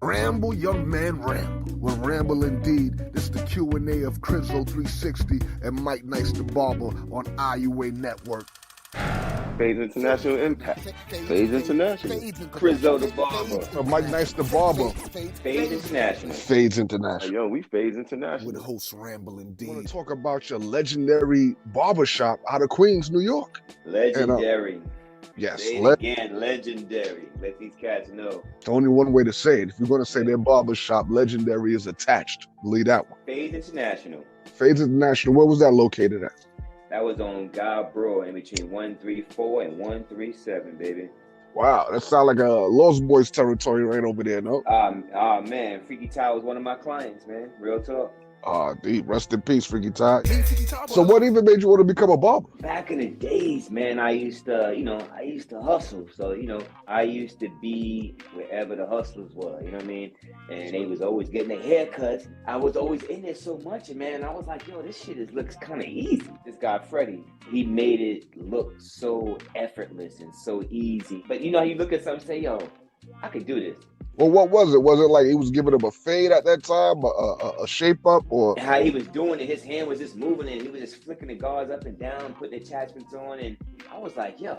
Ramble, young man, ramble. When ramble indeed, this the Q&A of Chrizo 360 and Mike Nice the Barber on IUA Network. Fades International Impact. Fades International. Chrizo the Barber. Mike Nice the Barber. Fades International. Fades International. Yo, we Fades International. With host Ramble indeed. I want to talk about your legendary barbershop out of Queens, New York. Legendary. Yes. Say it again, legendary. Let these cats know. It's only one way to say it. If you're going to say their barbershop, legendary is attached. Believe that one. Fades International. Fades International. Where was that located at? That was on Borough in between 134 and 137, baby. Wow, that sounds like a Lost Boys territory right over there, no? Man, Freaky Ty was one of my clients, man. Real talk. Deep. Rest in peace, Freaky Ty. So what even made you want to become a barber? Back in the days, man, I used to hustle. So, I used to be wherever the hustlers were, you know what I mean? And they was always getting their haircuts. I was always in there so much, and man, I was like, yo, this shit looks kind of easy. This guy, Freddie, he made it look so effortless and so easy. But you look at something and say, yo, I could do this. Well, what was it? Was it like he was giving him a fade at that time, a shape up, or how he was doing it? His hand was just moving, and he was just flicking the guards up and down, putting attachments on, and I was like, yo,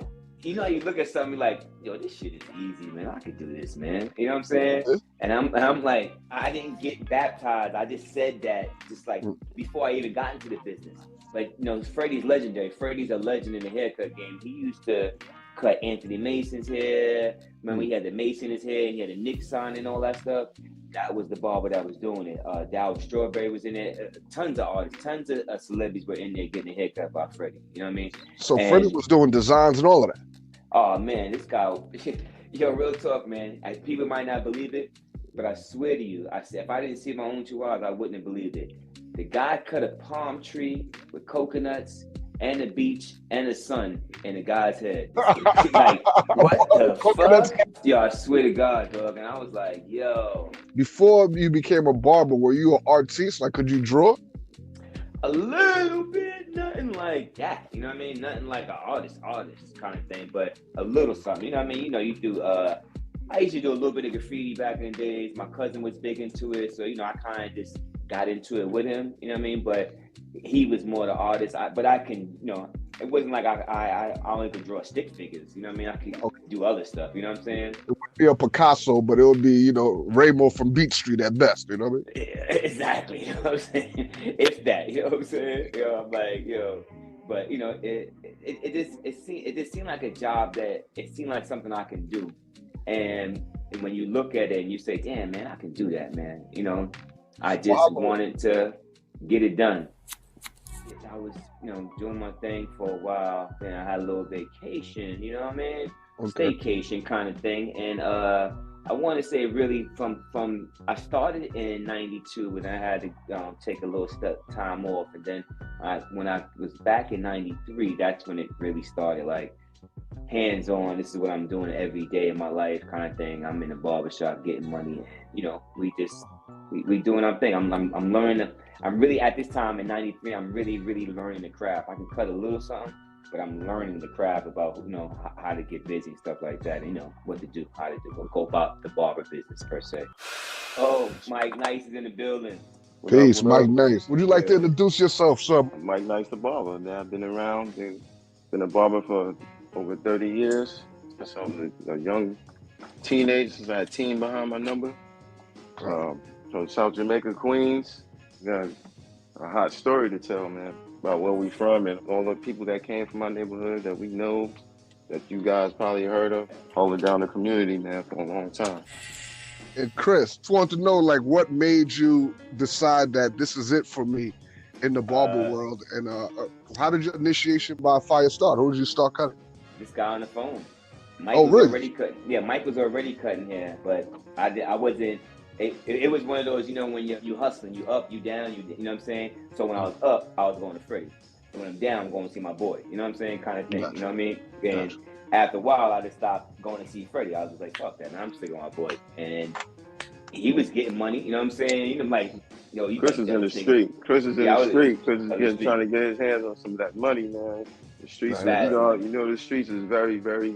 how you look at something like, yo, this shit is easy, man. I could do this, man. You know what I'm saying? And I'm like, I didn't get baptized. I just said that just like before I even got into the business. Like, Freddie's legendary. Freddie's a legend in the haircut game. He used to cut Anthony Mason's hair. Remember, he had the Mason in his hair, and he had a Nick sign and all that stuff. That was the barber that was doing it. Dow Strawberry was in there. Tons of artists, tons of celebrities were in there getting a haircut by Freddie. You know what I mean? So Freddie was doing designs and all of that. Oh man, this guy, yo, real talk, man. People might not believe it, but I swear to you, I said if I didn't see my own 2 eyes, I wouldn't have believed it. The guy cut a palm tree with coconuts and a beach and a sun in the guy's head. Like, what the fuck? Yo, I swear to God, dog. And I was like, yo. Before you became a barber, were you an artiste? Like, could you draw? A little bit, nothing like that. You know what I mean? Nothing like an artist kind of thing, but a little something. You know what I mean? You do, I used to do a little bit of graffiti back in the days. My cousin was big into it. So, I kind of just got into it with him. You know what I mean? But he was more the artist. But I can, it wasn't like I only could draw stick figures. You know what I mean? I could do other stuff. You know what I'm saying? It would be a Picasso, but it would be, Ramo from Beach Street at best. You know what I mean? Yeah, exactly. You know what I'm saying? If that. You know what I'm saying? I'm like, but it just seemed like a job that it seemed like something I can do. And when you look at it and you say, damn, man, I can do that, man. I just wanted to get it done. I was, doing my thing for a while. Then I had a little vacation, you know what I mean? Okay. Staycation kind of thing. And I want to say really from I started in 92 and I had to take a little time off. And then when I was back in 93, that's when it really started, like hands-on. This is what I'm doing every day in my life kind of thing. I'm in a barbershop getting money. We doing our thing. I'm learning. I'm really at this time in 93. I'm really, really learning the craft. I can cut a little something, but I'm learning the craft about how to get busy and stuff like that. What to do, how to go about the barber business per se. Oh, Mike Nice is in the building. Peace, Mike Nice. Would you like to introduce yourself, sir? Mike Nice, the barber. Now I've been around, been a barber for over 30 years. So I was a young teenager since I had a teen behind my number. From South Jamaica, Queens. Got a hot story to tell, man, about where we from and all the people that came from my neighborhood that we know, that you guys probably heard of, holding down the community, man, for a long time. And Chris, just want to know, like, what made you decide that this is it for me in the barber world? And how did your initiation by fire start? Who did you start cutting? This guy on the phone. Mike was really? Already cutting. Yeah, Mike was already cutting hair, but I wasn't. It was one of those, when you hustling, you up, you down, you know what I'm saying? So when I was up, I was going to Freddie. And when I'm down, I'm going to see my boy. You know what I'm saying? Kind of thing. Gotcha. You know what I mean? And after a while, I just stopped going to see Freddie. I was just like, fuck that, man. I'm sticking with my boy. And he was getting money. You know what I'm saying? Like, Chris is in the street. Chris is in the street. Chris is trying to get his hands on some of that money, man. The streets, the streets is very, very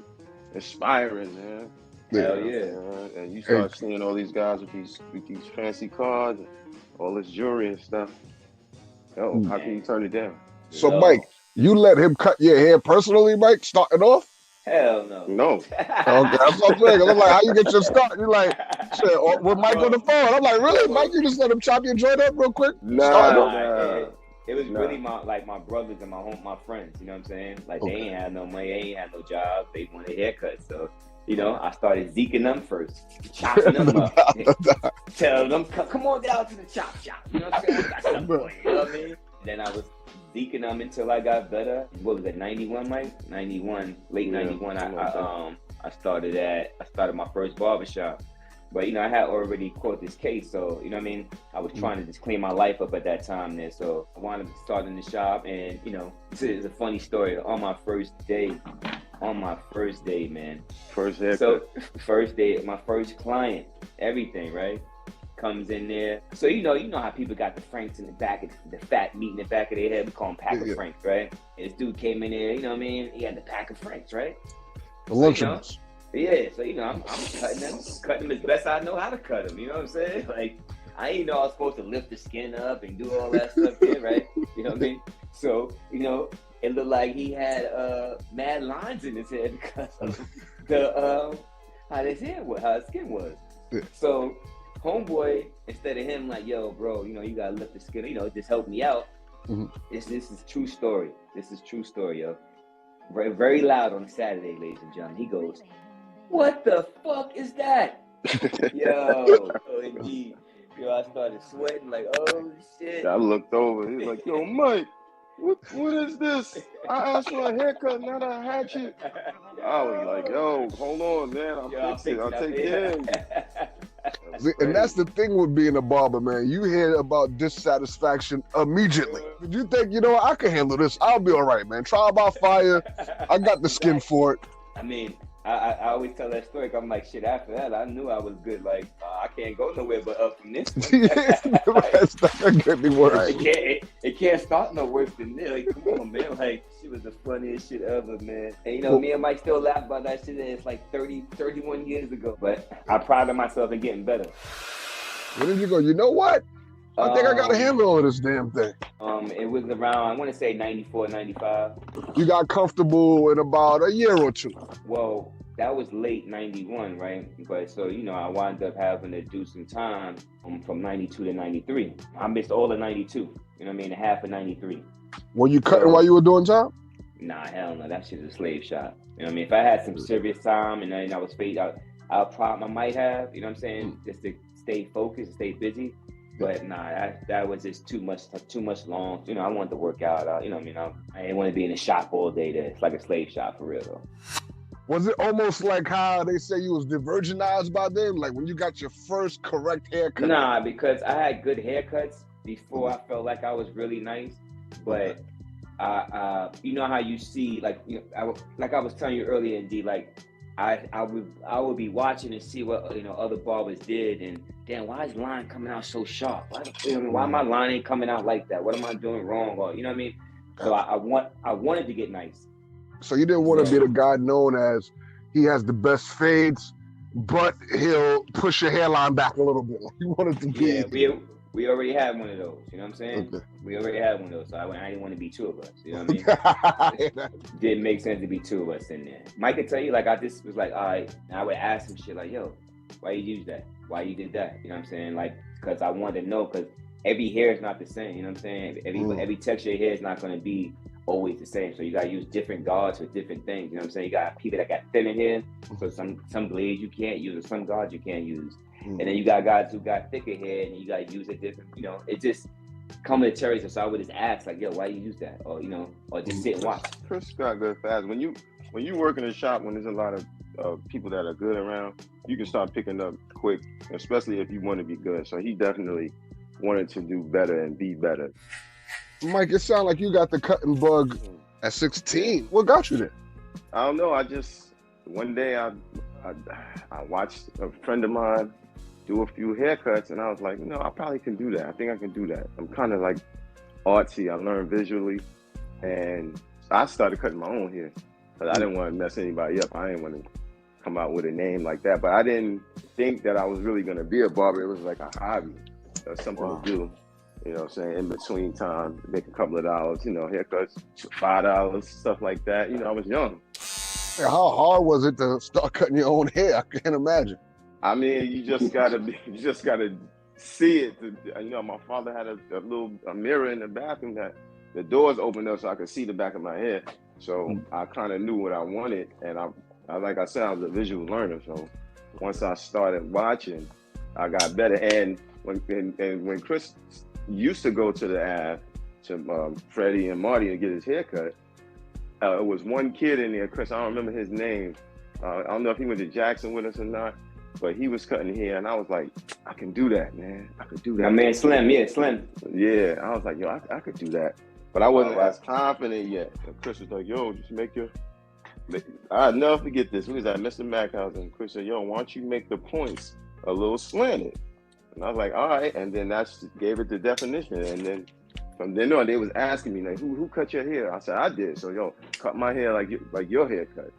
inspiring, man. Hell You yeah. know, and you Hey, start seeing all these guys with these fancy cars, and all this jewelry and stuff. Yo, how can you turn it down? so You Mike, No. you let him cut your hair personally, Mike, starting off? Hell no. know? No. Okay, that's what I'm saying. 'Cause I'm like, how you get your start? You're like, shit, with Mike on the phone. I'm like, really, Bro, Mike? You just let him chop your joint up real quick, starting Nah, off? it was nah. really my brothers and my friends, you know what I'm saying? Like they Okay. ain't had no money, they ain't had no job, they wanted haircuts. So, you know, I started zeking them first, chopping them up, telling them, come on down to the chop shop. You know what I'm saying? I got something for you, you know what I mean? Then I was zeking them until I got better. What was it, 91, Mike? 91, late Yeah, 91, something like that. I started my first barbershop. But, you know, I had already caught this case, so, you know what I mean? I was trying to just clean my life up at that time there. So I wound up starting the shop, and, you know, it's a funny story. On my first day, man. First haircut. So first day, my first client, everything, right? Comes in there. So you know how people got the franks in the back, the fat meat in the back of their head. We call them pack of franks, right? And this dude came in there, you know what I mean? He had the pack of franks, right? The Lunchables. Yeah, so you know, I'm cutting them as best I know how to cut them. You know what I'm saying? Like I didn't know I was supposed to lift the skin up and do all that stuff there, right? You know what I mean? So you know, it looked like he had mad lines in his head because of the how his skin was. Yeah. So homeboy, instead of him like, yo, bro, you know, you gotta lift the skin, you know, just help me out. Mm-hmm. This is true story. This is true story, yo. Very, very loud on Saturday, ladies and gentlemen. He goes, "What the fuck is that?" Yo, OMG. Yo, I started sweating like, oh shit. I looked over. He was like, "Yo, Mike, what is this? I asked for a haircut, not a hatchet." I was like, "Yo, hold on, man. I'll fix it. I'll take care of you." And that's the thing with being a barber, man. You hear about dissatisfaction immediately. You think, you know what, I can handle this. I'll be all right, man. Trial by fire. I got the skin for it. I mean, I always tell that story. I'm like, shit, after that, I knew I was good. Like, I can't go nowhere but up from this one. It's not gonna get any worse. It can't start no worse than this. Like, come on, man. Like, she was the funniest shit ever, man. And, you know, me and Mike still laugh about that shit. It's like 31 years ago. But I prided myself in getting better. Where did you go? You know what? I think I got a handle on this damn thing. It was around, I want to say 94, 95. You got comfortable in about a year or two. Well, that was late 91, right? But so, you know, I wound up having to do some time from 92 to 93. I missed all of 92, you know what I mean? Half of 93. Were you cutting while you were doing time? Nah, hell no, that shit's a slave shop. You know what I mean? If I had some serious time and then I was paid out, I might have, you know what I'm saying? Just to stay focused, stay busy. But nah, that was just too much long. You know, I wanted to work out. You know what I mean? I didn't want to be in a shop all day. It's like a slave shop for real, though. Was it almost like how they say you was de-virginized by them? Like when you got your first correct haircut? Nah, because I had good haircuts before I felt like I was really nice. But you know how you see, like, you know, like I was telling you earlier, D, like, I would be watching and see what, you know, other barbers did, and damn, why is line coming out so sharp? Why my line ain't coming out like that? What am I doing wrong? Or, you know what I mean? So I wanted to get nice. So you didn't want to be the guy known as he has the best fades, but he'll push your hairline back a little bit. You wanted to be. Yeah, we already had one of those. You know what I'm saying? Okay. We already had one of those. So I didn't want to be two of us. You know what I mean? Didn't make sense to be two of us in there. Mike could tell you, like, I just was like, all right. And I would ask him shit like, yo, why you use that? Why you did that? You know what I'm saying? Like, because I wanted to know, because every hair is not the same. You know what I'm saying? Every texture of hair is not going to be always the same. So you got to use different guards for different things. You know what I'm saying? You got people that got thinner hair. So some blades you can't use, or some guards you can't use. And then you got guys who got thicker hair, and you got to use a different, you know, it just come to territory. So I would just ask, like, yo, why you use that? Or, you know, or just sit and watch. Chris got good fast. When you work in a shop, when there's a lot of people that are good around, you can start picking up quick, especially if you want to be good. So he definitely wanted to do better and be better. Mike, it sounds like you got the cutting bug at 16. What got you there? I don't know. One day I watched a friend of mine do a few haircuts, and I was like, no, I probably can do that. I think I can do that. I'm kind of like artsy. I learned visually, and I started cutting my own hair, but I didn't want to mess anybody up. I didn't want to come out with a name like that. But I didn't think that I was really gonna be a barber. It was like a hobby or something to do. You know what I'm saying? In between time, make a couple of dollars, you know, haircuts, $5, stuff like that. You know, I was young. How hard was it to start cutting your own hair? I can't imagine. I mean, you just gotta see it. You know, my father had a little mirror in the bathroom that the doors opened up so I could see the back of my head. So I kind of knew what I wanted, and I like I said, I was a visual learner. So once I started watching, I got better. And when Chris used to go to the Ave to Freddie and Marty and get his haircut, it was one kid in there, Chris. I don't remember his name. I don't know if he went to Jackson with us or not, but he was cutting hair, and I was like, I can do that, man. I could do that. My man Slim, yeah, Slim. Yeah, I was like, yo, I could do that. But I wasn't as confident yet. And Chris was like, yo, just make your... I'll never forget this. We was at Mr. Mac house, and Chris said, yo, why don't you make the points a little slanted? And I was like, all right. And then that's gave it the definition. And then from then on, they was asking me, like, who cut your hair? I said, I did. So, yo, cut my hair like your haircut.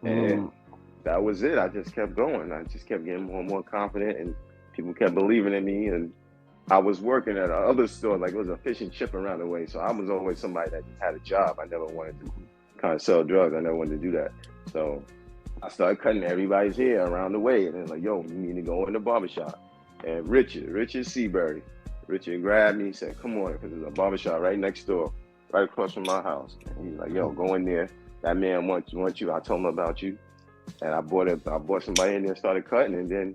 And that was it. I just kept going. I just kept getting more and more confident, and people kept believing in me. And I was working at another store, like it was a fish and chip around the way. So I was always somebody that just had a job. I never wanted to kind of sell drugs. I never wanted to do that. So I started cutting everybody's hair around the way. And then like, yo, you need to go in the barbershop. And Richard Seabury, Richard grabbed me and said, come on, because there's a barbershop right next door, right across from my house. And he's like, yo, go in there. That man wants you. I told him about you. And I bought somebody in there and started cutting. And then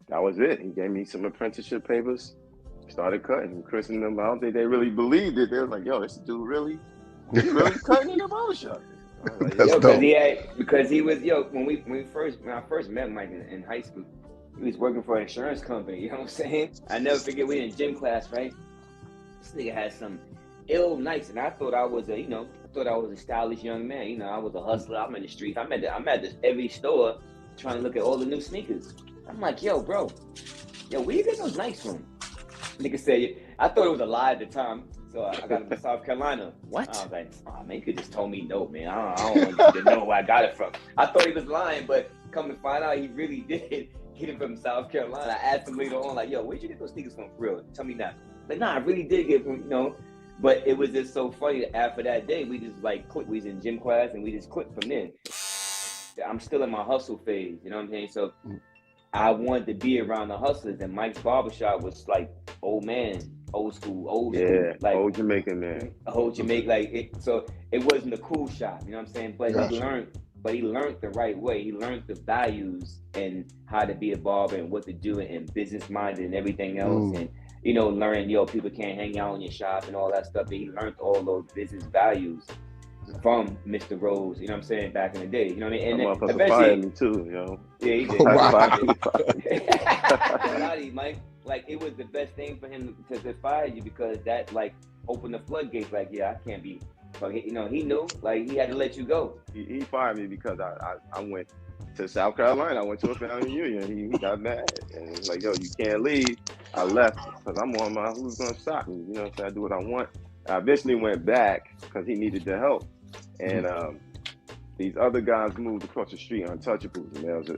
that was it. He gave me some apprenticeship papers. Started cutting. Chris and them, I don't think they really believed it. They were like, yo, this dude really cutting in the barbershop. Like, because he was, when I first met Mike in high school, he was working for an insurance company, you know what I'm saying? I never forget, we in gym class, right? This nigga had some ill nights, and I thought I was a stylish young man. You know, I was a hustler. I'm in the streets. I'm at this every store trying to look at all the new sneakers. I'm like, yo, bro, where you get those Nikes from? Nigga said, I thought it was a lie at the time, so I got them in South Carolina. What? I was like, oh, man, you could just told me no, man. I don't want you to know where I got it from. I thought he was lying, but come to find out, he really did get it from South Carolina. I asked him later on, like, yo, where'd you get those sneakers from for real? Tell me now. Like, nah, I really did get from, But it was just so funny that after that day, we just like clicked. We was in gym class and we just clicked from there. I'm still in my hustle phase, you know what I'm saying? So I wanted to be around the hustlers, and Mike's barbershop was like old school, like old Jamaican man. Old Jamaican, like it. So it wasn't a cool shop, you know what I'm saying? But he learned the right way. He learned the values and how to be a barber and what to do and business minded and everything else. And learning, people can't hang out in your shop and all that stuff. But he learned all those business values from Mr. Rose, you know what I'm saying, back in the day. You know what I mean? And then eventually me too, yo. Yeah, he did. Mike, like it was the best thing for him to fire you, because that like opened the floodgates. Like, yeah, I can't be. But he knew, like he had to let you go. He fired me because I went to South Carolina. I went to a family reunion. He got mad and he was like, yo, you can't leave. I left because I'm on my, who's gonna stop me? You know what I'm saying? I do what I want. I eventually went back because he needed the help. And these other guys moved across the street, Untouchables. And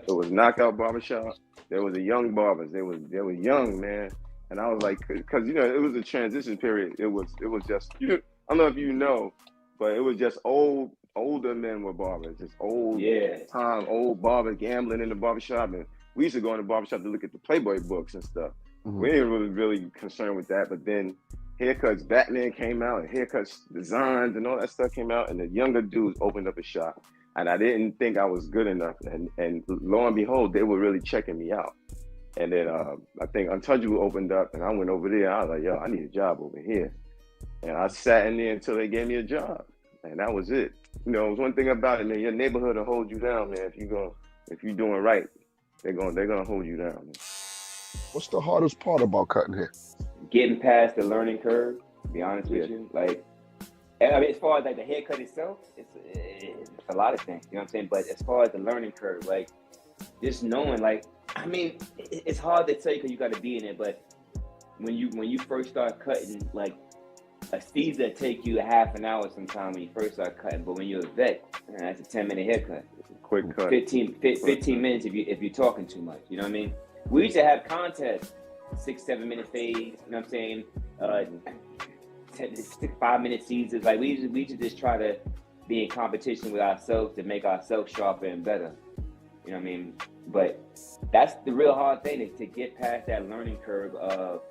it was Knockout Barbershop. There was a Young Barbers. They were young, man. And I was like, because it was a transition period. It was just, I don't know if you know, but it was just older men were barbers, just old barbers gambling in the barbershop. And we used to go in the barbershop to look at the Playboy books and stuff. We ain't really concerned with that. But then haircuts Batman came out, and haircuts designs and all that stuff came out, and the younger dudes opened up a shop. And I didn't think I was good enough. And lo and behold, they were really checking me out. And then I think Untouchable opened up, and I went over there. I was like, yo, I need a job over here. And I sat in there until they gave me a job. And that was it. It was one thing about it, man. Your neighborhood will hold you down, man. If you're doing right, they're gonna hold you down, man. What's the hardest part about cutting hair? Getting past the learning curve, to be honest with you. Like, I mean, as far as like the haircut itself, it's a lot of things, you know what I'm saying? But as far as the learning curve, like just knowing, like, I mean, it's hard to tell you because you got to be in it. But when you first start cutting, like a Caesar take you a half an hour sometime when you first start cutting. But when you're a vet, That's a 10-minute haircut. Quick cut. 15 minutes if you're talking too much. You know what I mean? We used to have contests, 6-7 minute fades. You know what I'm saying? 5-minute seasons. Like we used to just try to be in competition with ourselves to make ourselves sharper and better. You know what I mean? But that's the real hard thing, is to get past that learning curve of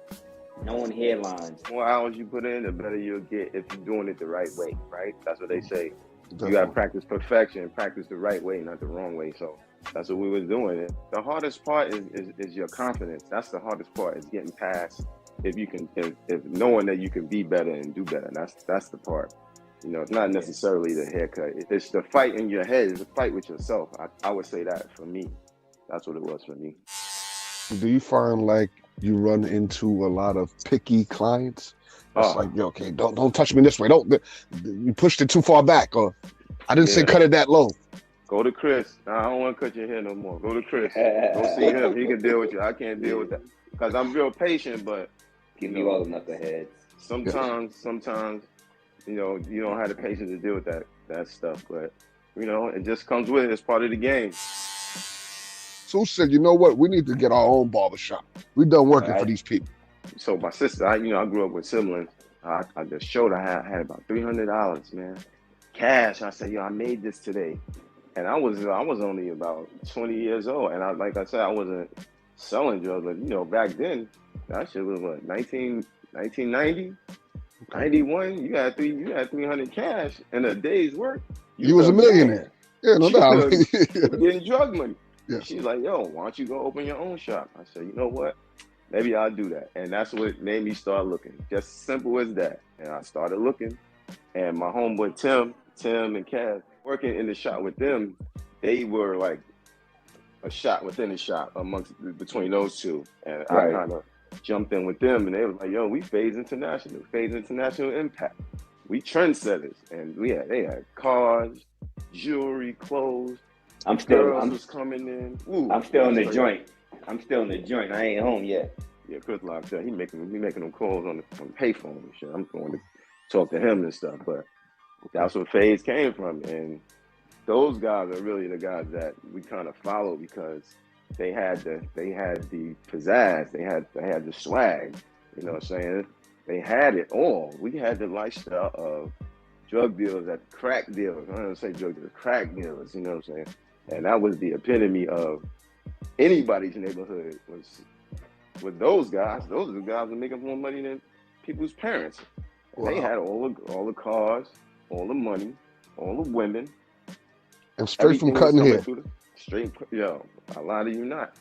knowing hairlines. The more hours you put in, the better you'll get if you're doing it the right way, right? That's what they say. Definitely. You got to practice perfection, practice the right way, not the wrong way. So that's what we were doing. The hardest part is your confidence. That's the hardest part, is getting past if knowing that you can be better and do better. That's the part. You know, it's not necessarily the haircut. It's the fight in your head. It's a fight with yourself. I would say that for me. That's what it was for me. Do you find like you run into a lot of picky clients? It's like, yo, okay, don't touch me this way. You pushed it too far back, or I didn't say cut it that low. Go to Chris. I don't want to cut your hair no more. Go to Chris. Go see him. He can deal with you. I can't deal with that because I'm real patient. But give me all the knuckleheads. Sometimes, you know, you don't have the patience to deal with that stuff. But you know, it just comes with it. It's part of the game. So said, you know what? We need to get our own barbershop. We done working for these people. So my sister, I grew up with siblings. I just showed I had about $300, man, cash. I said, yo, I made this today, and I was only about 20 years old, and like I said, I wasn't selling drugs, but you know, back then, that shit was what, 1990, 91. You had 300 cash in a day's work. You was a millionaire. Yeah, no doubt. Getting drug money. Yeah. She's like, yo, why don't you go open your own shop? I said, you know what? Maybe I'll do that. And that's what made me start looking. Just simple as that. And I started looking. And my homeboy Tim and Cav, working in the shop with them, they were like a shop within a shop between those two. And I kind of jumped in with them, and they was like, yo, we phase international impact. We trendsetters. And they had cars, jewelry, clothes. I'm coming in. Ooh, I'm still in the joint. I ain't home yet. Yeah, Chris locked up. He making them calls on the payphone and shit. I'm going to talk to him and stuff. But that's where Phase came from. And those guys are really the guys that we kind of follow because they had the pizzazz. They had the swag. You know what I'm saying? They had it all. We had the lifestyle of drug dealers at crack dealers. I don't say drug dealers, crack dealers. You know what I'm saying? And that was the epitome of anybody's neighborhood was with those guys. Those are the guys that make up more money than people's parents. Wow. They had all the cars, all the money, all the women. And straight from cutting hair. Yo, a lot of you not.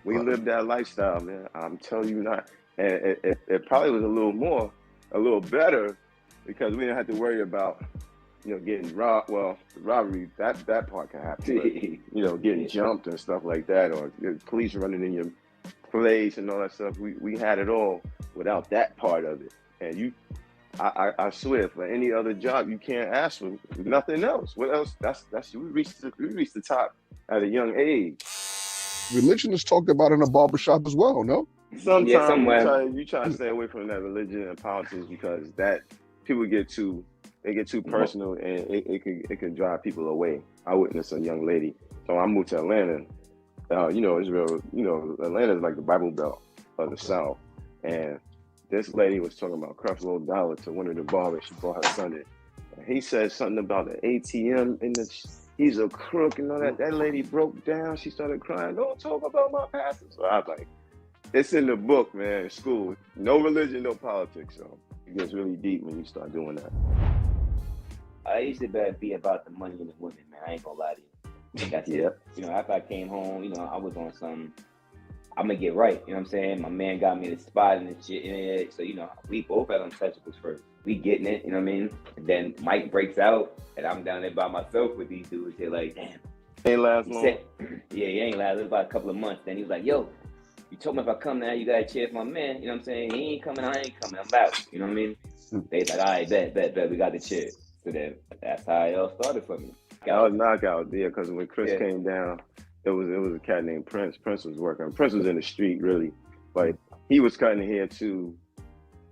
We lived that lifestyle, man. I'm telling you not. And it probably was a little better because we didn't have to worry about, you know, getting robbed. Well, robbery, that part can happen. But, you know, getting jumped and stuff like that, or police running in your place and all that stuff. We had it all without that part of it. And I swear, for any other job, you can't ask for nothing else. What else? We reached the top at a young age. Religion is talked about in a barbershop as well, no? Sometimes you try to stay away from that religion and politics because that people get too personal, and it can drive people away. I witnessed a young lady. So I moved to Atlanta. You know, Israel, you know, Atlanta is like the Bible Belt of the South. And this lady was talking about Creflo Dollar to one of the barbers. She brought her son in. And he said something about the ATM he's a crook and all that. That lady broke down. She started crying. Don't talk about my pastor. So I was like, it's in the book, man, in school. No religion, no politics. So it gets really deep when you start doing that. I used to be about the money and the women, man. I ain't gonna lie to you. That's it. You know, after I came home, you know, I was on some, I'm gonna get right. You know what I'm saying? My man got me the spot and the shit. And so, you know, we both had untouchables first. We getting it, you know what I mean? And then Mike breaks out, and I'm down there by myself with these dudes. They're like, damn. Ain't last long. Yeah, he ain't last. It was about a couple of months. Then he was like, yo, you told me if I come now, you gotta cheer for my man. You know what I'm saying? He ain't coming, I ain't coming. I'm out. You know what I mean? They like, all right, bet. We got the cheer. So then that's how it all started for me. I was knockout, yeah, because when Chris came down, it was a cat named Prince. Prince was working. Prince was in the street, really. But he was cutting hair too,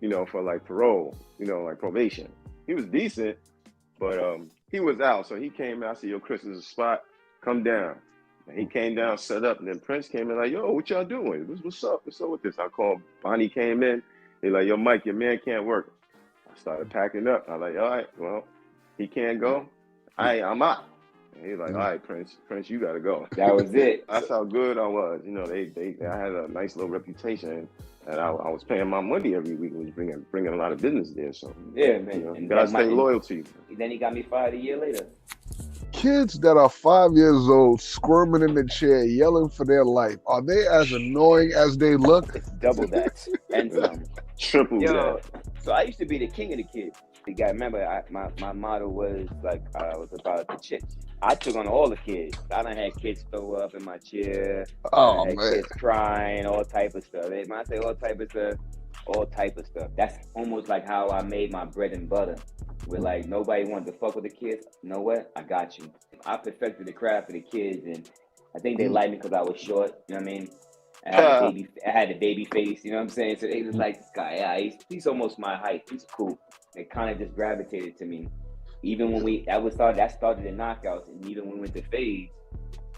you know, for like parole, you know, like probation. He was decent, but he was out, so he came out. I said, yo, Chris, there's a spot. Come down. And he came down, set up, and then Prince came in like, yo, what y'all doing? What's up? What's up with this? I called. Bonnie came in. He like, yo, Mike, your man can't work. I started packing up. I like, all right, well, he can't go. I'm out. And he's like, all right, Prince, you got to go. That was it. That's how good I was. You know, I had a nice little reputation, and I was paying my money every week, and was bringing a lot of business there. So yeah, man, you know, you gotta stay loyal to you. Then he got me fired a year later. Kids that are 5 years old squirming in the chair, yelling for their life, are they as annoying as they look? It's double that and some. Triple that. So I used to be the king of the kids. You gotta remember, my motto was like, was about the chicks. I took on all the kids. I done had kids throw up in my chair. Oh, man. man. Kids crying, all type of stuff. When I say all type of stuff. That's almost like how I made my bread and butter. Where like nobody wanted to fuck with the kids. You know what? I got you. I perfected the craft for the kids, and I think they liked me because I was short. You know what I mean? I had a baby face. You know what I'm saying? So they was like, this guy, yeah, he's almost my height. He's cool. They kind of just gravitated to me. Even when that started in knockouts, and even when we went to fades,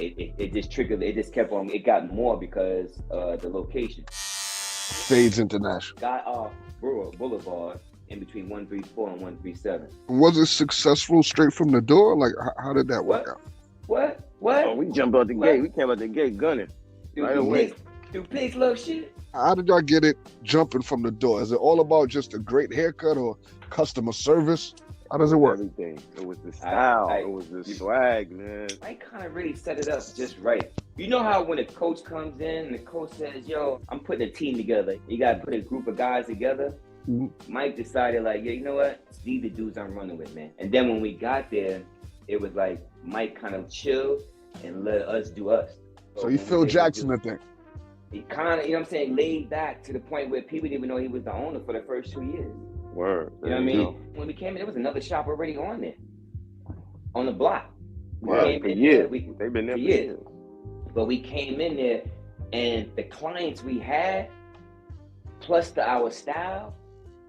it just trickled. It just kept on. It got more because the location. Fades International. Got off Borough Boulevard in between 134 and 137. Was it successful straight from the door? Like, how did that work out? What? Oh, we jumped out the gate. We came out the gate gunning. Right away. Do pigs love shit? How did y'all get it jumping from the door? Is it all about just a great haircut or customer service? How does it work? Everything. It was the style. It was the swag, man. I kind of really set it up just right. You know how when a coach comes in and the coach says, yo, I'm putting a team together. You got to put a group of guys together. Mm-hmm. Mike decided like, yeah, you know what? These the dudes I'm running with, man. And then when we got there, it was like Mike kind of chilled and let us do us. So you Phil Jackson, I think. He kind of, you know what I'm saying, laid back to the point where people didn't even know he was the owner for the first 2 years. Word. You know what I mean? When we came in, there was another shop already on there, on the block. They've been there for years. But we came in there, and the clients we had, plus our style,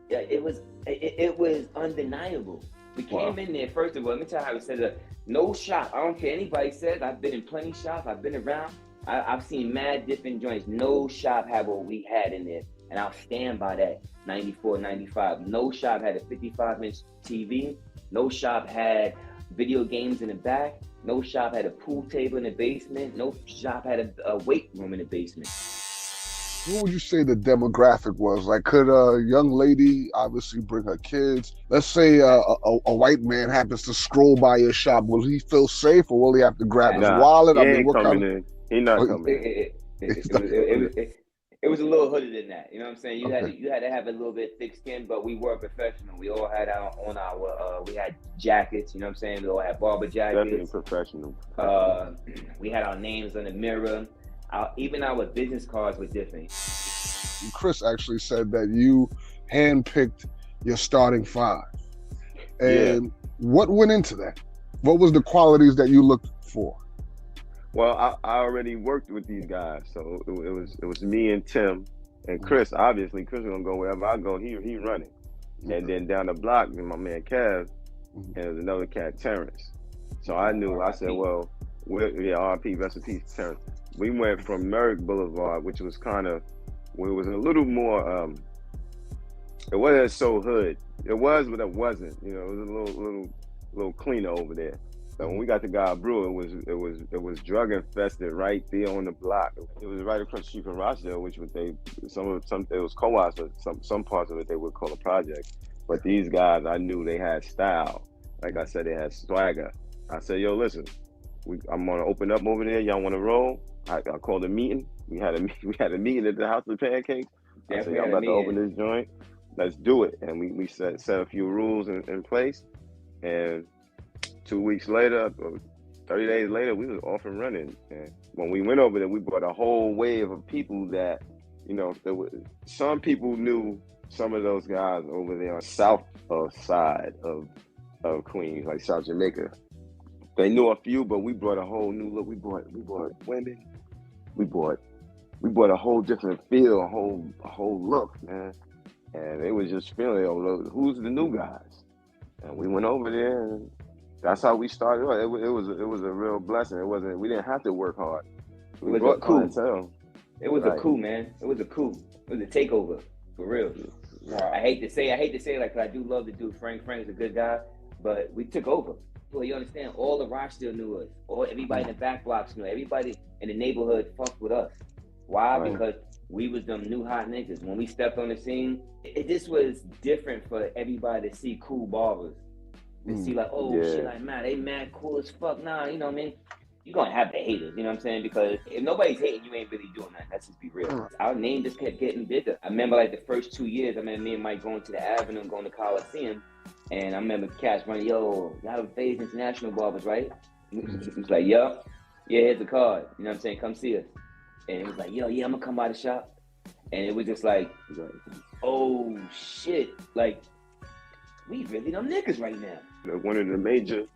it was undeniable. We came in there, first of all, let me tell you how we set it up. No shop, I don't care anybody says, I've been in plenty of shops, I've been around, I've seen mad different joints. No shop had what we had in there, and I'll stand by that. 94, 95. No shop had a 55-inch TV. No shop had video games in the back. No shop had a pool table in the basement. No shop had a weight room in the basement. What would you say the demographic was? Like, could a young lady obviously bring her kids? Let's say a white man happens to scroll by your shop. Will he feel safe, or will he have to grab his wallet? He ain't coming in. He not coming in. It was a little hooded than that. You know what I'm saying? You had to have a little bit thick skin, but we were professional. We all had we had jackets. You know what I'm saying? We all had barber jackets. Definitely professional. We had our names on the mirror. Even our business cards were different. Chris actually said that you handpicked your starting five. And what went into that? What was the qualities that you looked for? Well, I already worked with these guys, so it was me and Tim and Chris. Obviously, Chris was gonna go wherever I go. He running, and then down the block, my man Kev, and there's another cat, Terrence. So I knew. I said, well, RP, rest in peace, Terrence. We went from Merrick Boulevard, which was kind of, it was a little more. It wasn't so hood. It was, but it wasn't. You know, it was a little cleaner over there. So when we got to God Brew, it was drug infested right there on the block. It was right across the street from Rochdale, which was it was co-ops, but some parts of it they would call a project. But these guys, I knew they had style. Like I said, they had swagger. I said, yo, listen, I'm gonna open up over there. Y'all want to roll? I called a meeting. We had a meeting at the House of Pancakes. I said, I'm about to open this joint. Let's do it. And we set a few rules in place. And 2 weeks later, 30 days later, we was off and running. And when we went over there, we brought a whole wave of people that, you know, some people knew some of those guys over there on south side of Queens, like South Jamaica. They knew a few, but we brought a whole new look. We brought women. We brought a whole different feel, a whole look, man. And they was just feeling, who's the new guys? And we went over there and that's how we started. It was a real blessing. We didn't have to work hard. It We was a brought coup. clientele. It was a Right. coup, man. It was a coup. It was a takeover, for real. I hate to say it like, 'cause I do love the dude. Frank is a good guy, but we took over. Well, you understand? All the Rochdale knew us. Everybody in the back blocks knew. Everybody in the neighborhood fucked with us. Why? Right. Because we was them new hot niggas. When we stepped on the scene, it just was different for everybody to see cool barbers. And see like, oh shit, like man, they mad cool as fuck. Nah, you know what I mean? You're gonna have the haters, you know what I'm saying? Because if nobody's hating, you ain't really doing that. Let's just be real. Our name just kept getting bigger. I remember like the first 2 years, I remember me and Mike going to the Avenue and going to Coliseum. And I remember Cash running, yo, y'all have Phase International Barbers, right? It was like, yeah, here's the card. You know what I'm saying? Come see us. And it was like, yo, yeah, I'm gonna come by the shop. And it was just like, oh shit, like, we really them niggas right now. One of the major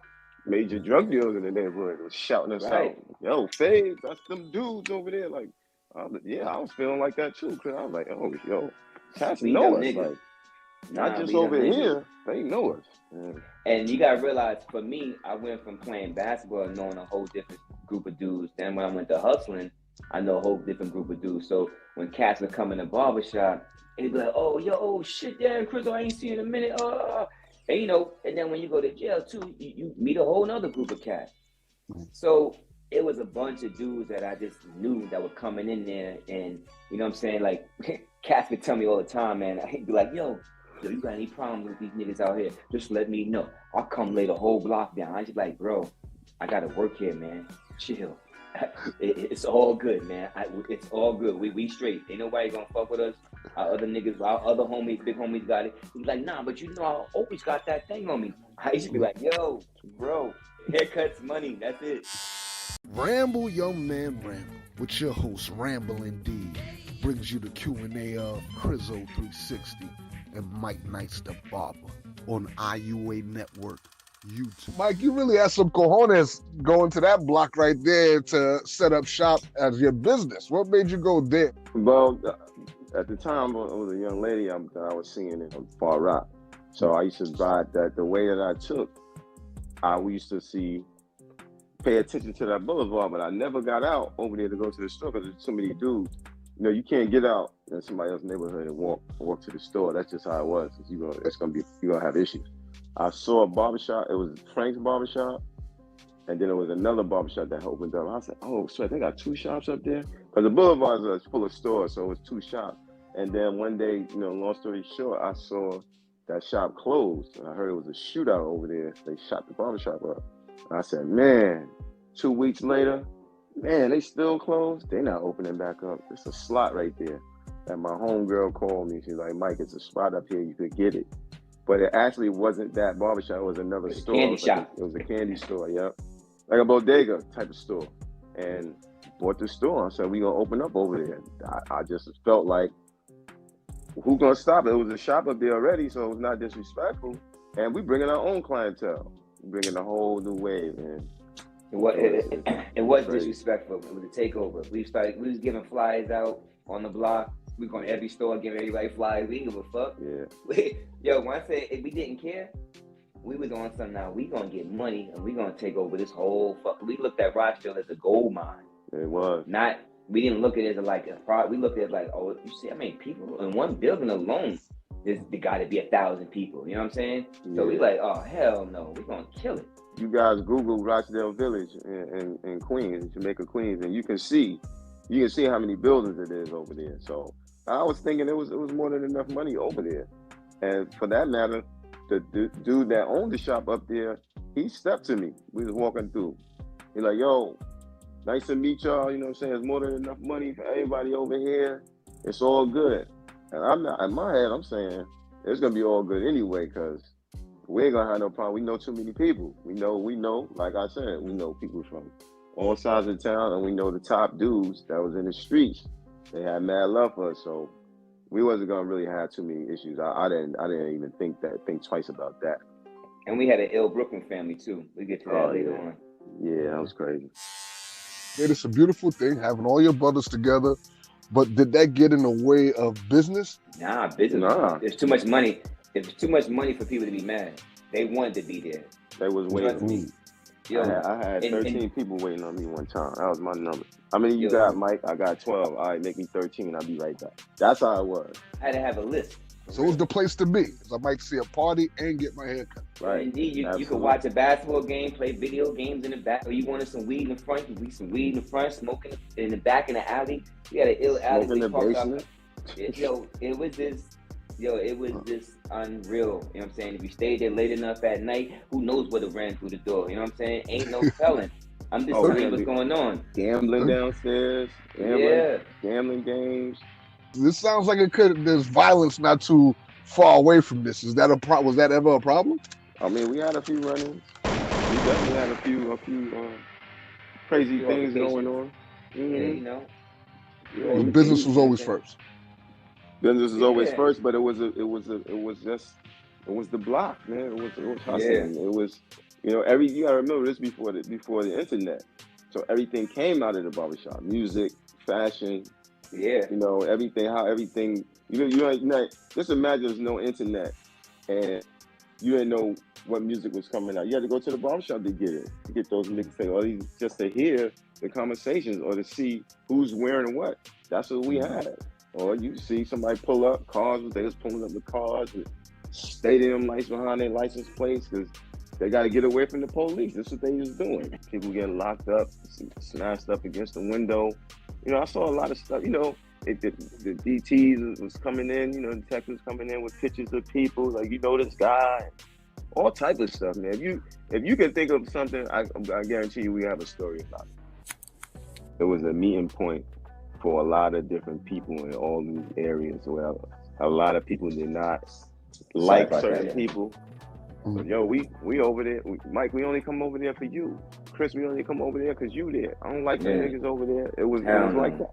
drug dealers in the neighborhood was shouting us out. Yo, Faye, that's them dudes over there. Like, I was feeling like that too. Cause I was like, oh, yo, cats know us. Like, not just over here, they know us. Yeah. And you gotta realize, for me, I went from playing basketball and knowing a whole different group of dudes. Then when I went to hustling, I know a whole different group of dudes. So when cats would come in the barbershop, they'd be like, oh shit, damn, Chrizo, I ain't seen you in a minute. And you know, and then when you go to jail too, you meet a whole nother group of cats. So it was a bunch of dudes that I just knew that were coming in there, and you know what I'm saying? Like, cats would tell me all the time, man. I'd be like, yo, you got any problems with these niggas out here? Just let me know. I'll come lay the whole block down. I just like, bro, I gotta work here, man. Chill. It's all good, man. It's all good. We straight. Ain't nobody gonna fuck with us. Our other niggas, our other homies, big homies got it. He's like, nah, but you know, I always got that thing on me. I used to be like, yo, bro, haircuts, money, that's it. Ramble, young man, ramble. With your host, Ramble Indeed, brings you the Q&A of Chrizo 360 and Mike Nights the Barber on IUA Network. YouTube. Mike, you really had some cojones going to that block right there to set up shop as your business. What made you go there? Well, at the time, I was a young lady that I was seeing in Far Rock. So I used to ride that. The way that I took, we used to pay attention to that boulevard, but I never got out over there to go to the store because there's too many dudes. You know, you can't get out in somebody else's neighborhood and walk to the store. That's just how it was. You're gonna have issues. I saw a barbershop. It was Frank's barbershop, and then there was another barbershop that opened up. I said, "Oh, shit, they got two shops up there." Because the boulevard is full of stores, so it was two shops. And then one day, you know, long story short, I saw that shop closed, and I heard it was a shootout over there. They shot the barbershop up. And I said, "Man." 2 weeks later, man, they still closed. They not opening back up. It's a slot right there. And my homegirl called me. She's like, "Mike, it's a spot up here. You could get it." But it actually wasn't that barbershop. It was another store. Candy shop. It was a candy store, yep. Like a bodega type of store. And bought the store. I said, we going to open up over there. I just felt like, who going to stop it? It was a shop up there already, so it was not disrespectful. And we bringing our own clientele. Bringing a whole new wave, man. It was disrespectful. It was a takeover. We was giving flyers out on the block. We going to every store, giving everybody flyers. We didn't give a fuck. Yeah. Yo, when I say if we didn't care, we was on something now. We gonna get money and we gonna take over this whole fuck. We looked at Rochdale as a gold mine. It was. We didn't look at it as like a fraud. We looked at it like, oh, you see, I mean, people in one building alone, there got to be 1,000 people. You know what I'm saying? Yeah. So we like, oh hell no, we gonna kill it. You guys Google Rochdale Village in Queens, Jamaica, Queens, and you can see how many buildings it is over there. So I was thinking it was more than enough money over there. And for that matter, the dude that owned the shop up there, he stepped to me. We was walking through. He's like, yo, nice to meet y'all. You know what I'm saying? There's more than enough money for everybody over here. It's all good. And I'm not, in my head, I'm saying, it's going to be all good anyway, because we ain't going to have no problem. We know too many people. We know, like I said, we know people from all sides of town, and we know the top dudes that was in the streets. They had mad love for us, so we wasn't gonna really have too many issues. I didn't even think twice about that. And we had an ill Brooklyn family too. We get to that later on. Yeah, that was crazy. It's a beautiful thing having all your brothers together, but did that get in the way of business? Nah, business. Nah. There's too much money. It's too much money for people to be mad. They wanted to be there. They was Trust waiting. me. Yo, I had 13 people waiting on me one time. That was my number. How many you got, Mike? I got 12. All right, make me 13. I'll be right back. That's how it was. I had to have a list. So it was the place to be, because I might see a party and get my hair cut. Right. Indeed, you could watch a basketball game, play video games in the back, or you wanted some weed in the front, you leave some weed in the front, smoking in the back in the alley. We had an ill alley. Smoking in the basement. It was just unreal. You know what I'm saying? If you stayed there late enough at night, who knows what have ran through the door? You know what I'm saying? Ain't no telling. I'm just telling you what's going on. Gambling downstairs. Gambling games. This sounds like there's violence not too far away from this. Is that was that ever a problem? I mean, we had a few run-ins. We definitely had a few crazy things going on. Mm-hmm. Yeah, you know. Business was always first. Business is always first, but it was the block, man. It was hustling. It was, you gotta remember this before the internet. So everything came out of the barbershop. Music, fashion, everything, just imagine there's no internet and you didn't know what music was coming out. You had to go to the barbershop to get it, to get those mixtapes, or these, just to hear the conversations or to see who's wearing what. That's what we had. Or you see somebody pull up cars, they was pulling up the cars with stadium lights behind their license plates because they got to get away from the police. That's what they was doing. People getting locked up, smashed up against the window. I saw a lot of stuff. The DTs was coming in, detectives coming in with pictures of people, like, this guy, all type of stuff, man. If you can think of something, I guarantee you we have a story about it. It was a meeting point for a lot of different people in all these areas. Well, a lot of people did not like certain people. So, we over there. Mike, we only come over there for you. Chris, we only come over there because you there. I don't like the niggas over there. It was like that.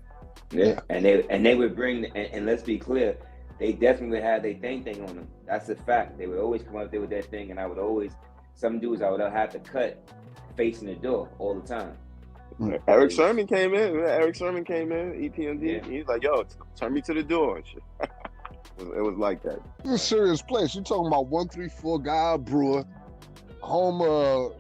Yeah, and they would bring, and let's be clear, they definitely had their thing on them. That's a fact. They would always come up there with that thing, and some dudes I would have to cut facing the door all the time. Eric Sermon came in, EPMD. Yeah. He's like, yo, turn me to the door. It was like that. It's a serious place. You're talking about 134 Guy Brewer, home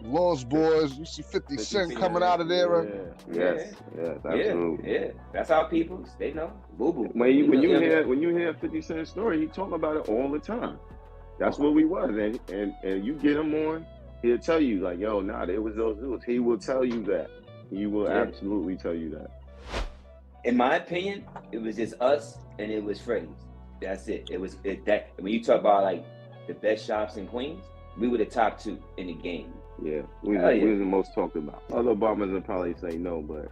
Lost Boys. You see 50 Cent coming out of there. Yes, absolutely. Yeah, that's our peoples. They know. Boo boo. When you hear 50 Cent's story, he talk about it all the time. That's what we was, and you get him on, he'll tell you like, yo, it was those dudes. He will tell you that. He will absolutely tell you that. In my opinion, it was just us and it was Freddy's. That's it. That when you talk about like the best shops in Queens, we were the top 2 in the game. Yeah, we were the most talked about. Other barbers would probably say no, but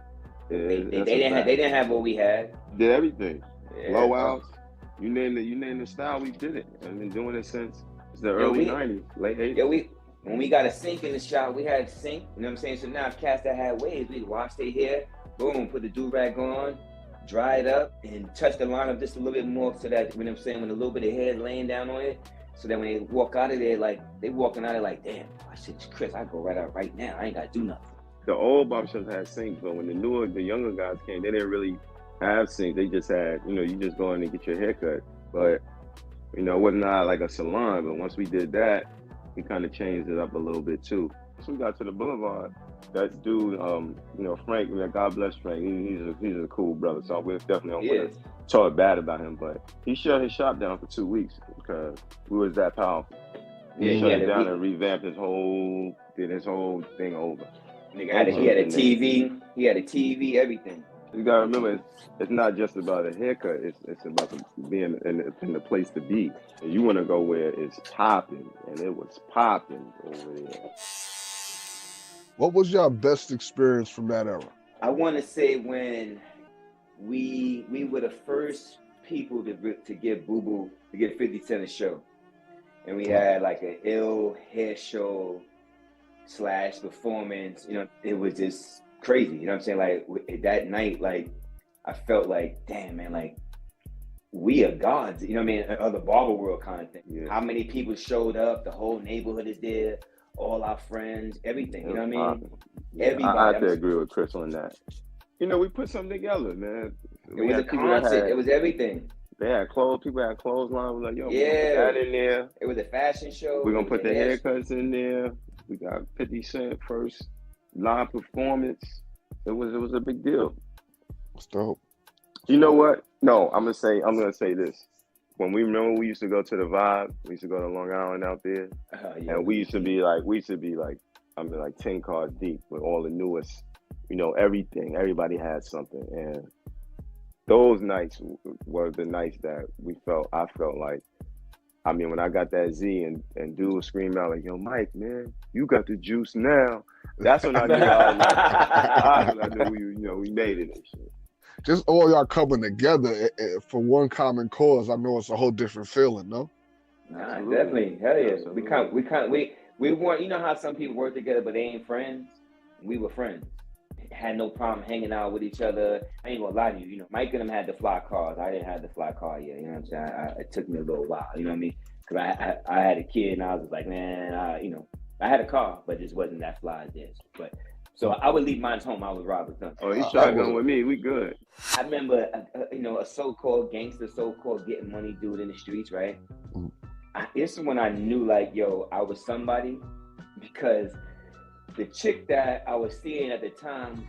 they didn't have what we had. Did everything. Blowouts. You name the style, we did it. I've been doing it since the early 90s, late 80s. When we got a sink in the shop, we had a sink. You know what I'm saying? So now if cats that had waves, we'd wash their hair, boom, put the do-rag on, dry it up, and touch the line up just a little bit more so that, you know what I'm saying, when a little bit of hair is laying down on it, so that when they walk out of there, like, they walking out of there like, damn, I should just Chris, I go right out right now. I ain't got to do nothing. The old barbershops had sinks, but when the younger guys came, they didn't really have sinks. They just had, you just go in and get your hair cut. But, it wasn't like a salon, but once we did that, we kind of changed it up a little bit too. So we got to the boulevard. That dude, Frank, God bless Frank. He's a cool brother. So we definitely don't want to talk bad about him. But he shut his shop down for 2 weeks because we was that powerful. He shut it down and revamped did his whole thing over. He had a TV, everything. You gotta remember, it's not just about a haircut. It's about being in the place to be. And you want to go where it's popping, and it was popping over there. What was your best experience from that era? I want to say when we were the first people to give Boo Boo to give 50 Cent a show, and we had like an ill hair show / performance. It was just crazy. You know what I'm saying? Like that night, like I felt like, damn man, like we are gods. You know what I mean? Of the barber world kind of thing. Yeah. How many people showed up? The whole neighborhood is there. All our friends, everything. You know what I mean? Yeah, everybody. I have to agree with Chris on that. We put something together, man. It was a concert. It was everything. They had clothes. People had clothes line. Like, yo, Yeah. we're gonna put that in there. It was a fashion show. We're gonna put the haircuts in there. We got 50 Cent first live performance. It was a big deal. It's dope. You know what? No, I'm gonna say this. When we used to go to the Vibe, we used to go to Long Island out there, and we used to be like, I mean, like 10 cars deep with all the newest, everything. Everybody had something, and those nights were the nights that I felt like, I mean, when I got that Z and dude was screaming out like, "Yo, Mike, man, you got the juice now." That's when I knew we made it and shit. Just all y'all coming together for one common cause. I know it's a whole different feeling, no? Nah, definitely. Hell yeah. Absolutely. We weren't, you know how some people work together but they ain't friends? We were friends. Had no problem hanging out with each other. I ain't gonna lie to you, Mike and them had the fly cars. I didn't have the fly car yet, you know what I'm saying? It took me a little while, you know what I mean? Because I had a kid and I was like, man, I had a car, but it just wasn't that fly as this. But so I would leave mine home. I would rob it. Oh, he's shotgun with me. We good. I remember, a so-called gangster, so-called getting money dude in the streets, right? This is when I knew, like, yo, I was somebody, because the chick that I was seeing at the time,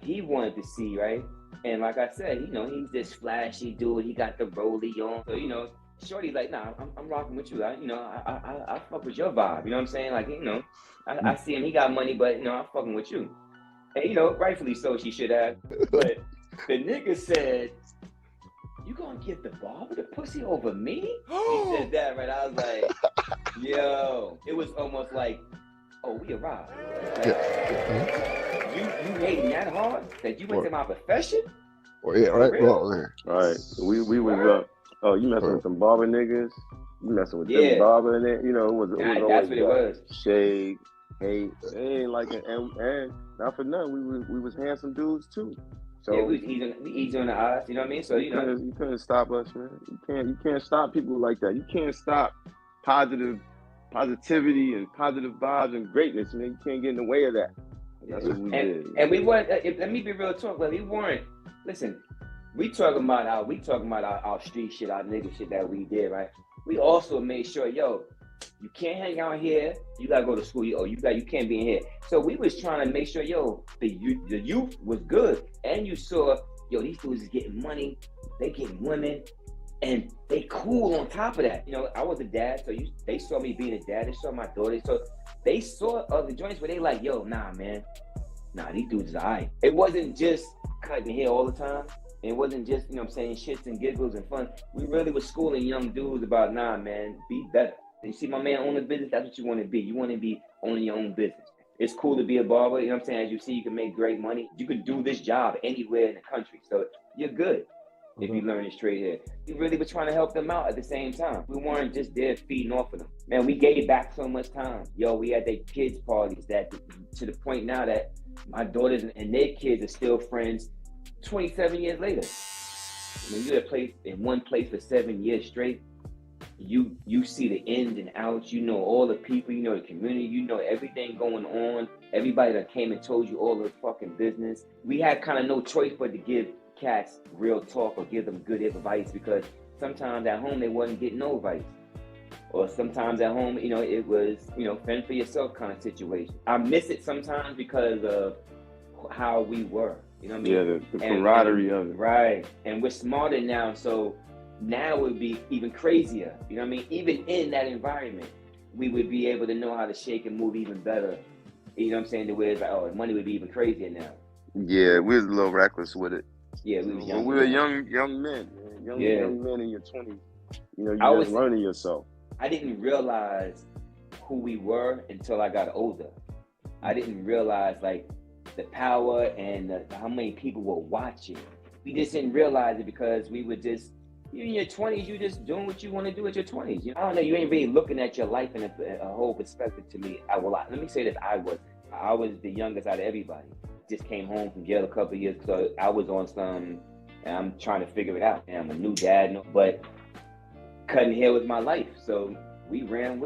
he wanted to see, right? And like I said, he's this flashy dude. He got the rollie on. So, Shorty's like, nah, I'm rocking with you. I fuck with your vibe. You know what I'm saying? Like, I see him. He got money, but, I'm fucking with you. And, rightfully so, she should have. But the nigga said, "You gonna get the barber the pussy over me?" He said that, right? I was like, yo. It was almost like, oh, we arrived. Like, you hating that hard that you went to my profession? Well, yeah, right. Well, yeah. All right. We was oh, you messing with some barber niggas? You messing with them barber and it? It was that's what it was. Shade, hate. It ain't like and not for nothing. We was handsome dudes too. So yeah, we was easy on the eyes. You know what I mean? So you couldn't stop us, man. You can't stop people like that. You can't stop positivity and positive vibes and greatness, man. You can't get in the way of that. That's what we did. And we weren't. Let me be real talk. Well, we weren't. Listen, we talking about our street shit, our nigga shit that we did, right? We also made sure, yo, you can't hang out here. You gotta go to school. You can't be in here. So we was trying to make sure, yo, the youth was good, and you saw, yo, these dudes is getting money, they getting women, and they cool on top of that. I was a dad, so they saw me being a dad. They saw my daughter, so they saw other joints where they like, yo, nah, man, these dudes is alright. It wasn't just cutting hair all the time. It wasn't just, shits and giggles and fun. We really was schooling young dudes about, nah, man, be better. You see my man own a business, that's what you want to be. You want to be owning your own business. It's cool to be a barber, As you see, you can make great money. You can do this job anywhere in the country. So you're good if you learn this trade here. We really were trying to help them out at the same time. We weren't just there feeding off of them. Man, we gave back so much time. Yo, we had their kids' parties that to the point now that my daughters and their kids are still friends 27 years later. When you're in one place for 7 years straight, you see the ins and outs, all the people, the community, everything going on, everybody that came and told you all the fucking business. We had kind of no choice but to give cats real talk or give them good advice, because sometimes at home they wasn't getting no advice. Or sometimes at home, it was, fend for yourself kind of situation. I miss it sometimes because of how we were, you know what I mean? Yeah, the camaraderie of it. Right, and we're smarter now, so now it would be even crazier, you know what I mean? Even in that environment, we would be able to know how to shake and move even better. You know what I'm saying? The way it's like, oh, money would be even crazier now. Yeah, we was a little reckless with it. Yeah, we was young. We were young men, man. Young men in your 20s. You was learning yourself. I didn't realize who we were until I got older. I didn't realize like the power and how many people were watching. We just didn't realize it because we were just, you're in your 20s, you're just doing what you want to do at your 20s. I don't know, you ain't really looking at your life in a whole perspective to me. Let me say this, I was the youngest out of everybody. Just came home from jail a couple of years, so I was on some, and I'm trying to figure it out. And I'm a new dad, but cutting hair was my life, so I ran